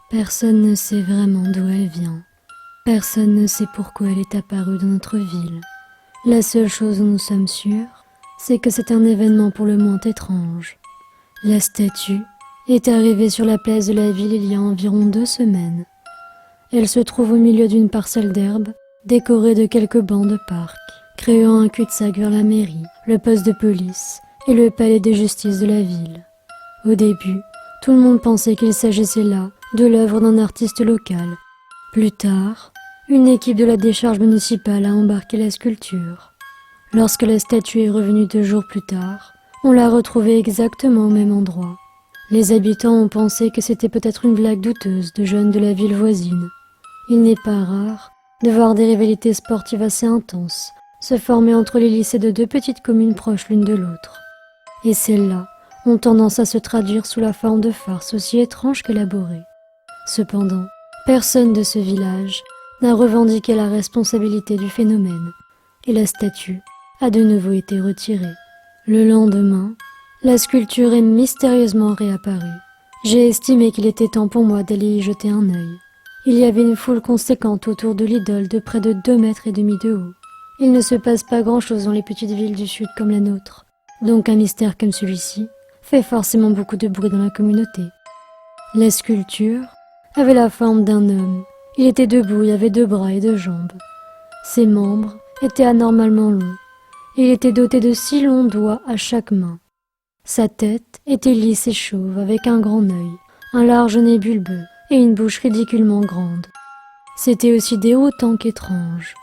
Personne ne sait vraiment d'où elle vient. Personne ne sait pourquoi elle est apparue dans notre ville. La seule chose dont nous sommes sûrs, c'est que c'est un événement pour le moins étrange. La statue est arrivée sur la place de la ville il y a environ 2 semaines. Elle se trouve au milieu d'une parcelle d'herbe, décorée de quelques bancs de parc, créant un cul-de-sac vers la mairie, le poste de police et le palais de justice de la ville. Au début, tout le monde pensait qu'il s'agissait là de l'œuvre d'un artiste local. Plus tard, une équipe de la décharge municipale a embarqué la sculpture. Lorsque la statue est revenue 2 jours plus tard, on l'a retrouvée exactement au même endroit. Les habitants ont pensé que c'était peut-être une blague douteuse de jeunes de la ville voisine. Il n'est pas rare de voir des rivalités sportives assez intenses se former entre les lycées de 2 petites communes proches l'une de l'autre. Et celles-là ont tendance à se traduire sous la forme de farces aussi étranges qu'élaborées. Cependant, personne de ce village n'a revendiqué la responsabilité du phénomène, et la statue a de nouveau été retirée. Le lendemain, la sculpture est mystérieusement réapparue. J'ai estimé qu'il était temps pour moi d'aller y jeter un œil. Il y avait une foule conséquente autour de l'idole de près de 2,5 mètres de haut. Il ne se passe pas grand-chose dans les petites villes du sud comme la nôtre, donc un mystère comme celui-ci fait forcément beaucoup de bruit dans la communauté. La sculpture avait la forme d'un homme. Il était debout et avait 2 bras et 2 jambes. Ses membres étaient anormalement longs, et il était doté de 6 longs doigts à chaque main. Sa tête était lisse et chauve avec un grand œil, un large nez bulbeux et une bouche ridiculement grande. C'était aussi déroutant qu'étrange.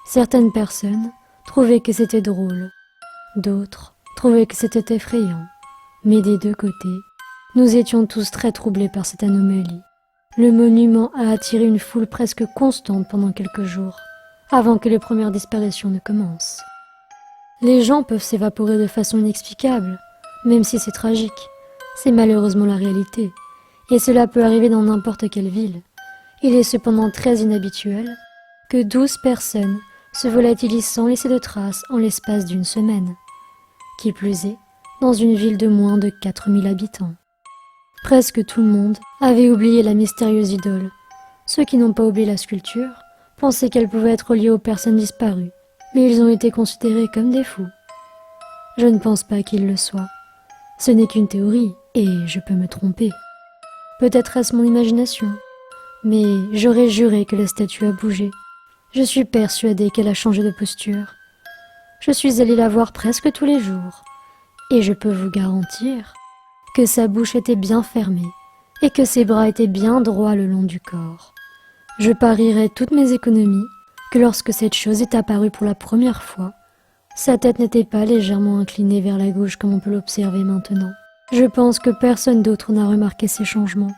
Certaines personnes trouvaient que c'était drôle, d'autres trouvaient que c'était effrayant. Mais des 2 côtés, nous étions tous très troublés par cette anomalie. Le monument a attiré une foule presque constante pendant quelques jours, avant que les premières disparitions ne commencent. Les gens peuvent s'évaporer de façon inexplicable, même si c'est tragique. C'est malheureusement la réalité, et cela peut arriver dans n'importe quelle ville. Il est cependant très inhabituel que 12 personnes se volatilisent sans laisser de traces en l'espace d'1 semaine. Qui plus est, dans une ville de moins de 4000 habitants. Presque tout le monde avait oublié la mystérieuse idole. Ceux qui n'ont pas oublié la sculpture pensaient qu'elle pouvait être liée aux personnes disparues, mais ils ont été considérés comme des fous. Je ne pense pas qu'ils le soient. Ce n'est qu'une théorie, et je peux me tromper. Peut-être est-ce mon imagination, mais j'aurais juré que la statue a bougé. Je suis persuadée qu'elle a changé de posture. Je suis allée la voir presque tous les jours, et je peux vous garantir que sa bouche était bien fermée et que ses bras étaient bien droits le long du corps. Je parierais toutes mes économies que lorsque cette chose est apparue pour la première fois, sa tête n'était pas légèrement inclinée vers la gauche comme on peut l'observer maintenant. Je pense que personne d'autre n'a remarqué ces changements.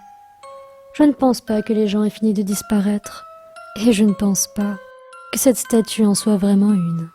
Je ne pense pas que les gens aient fini de disparaître, et je ne pense pas que cette statue en soit vraiment une.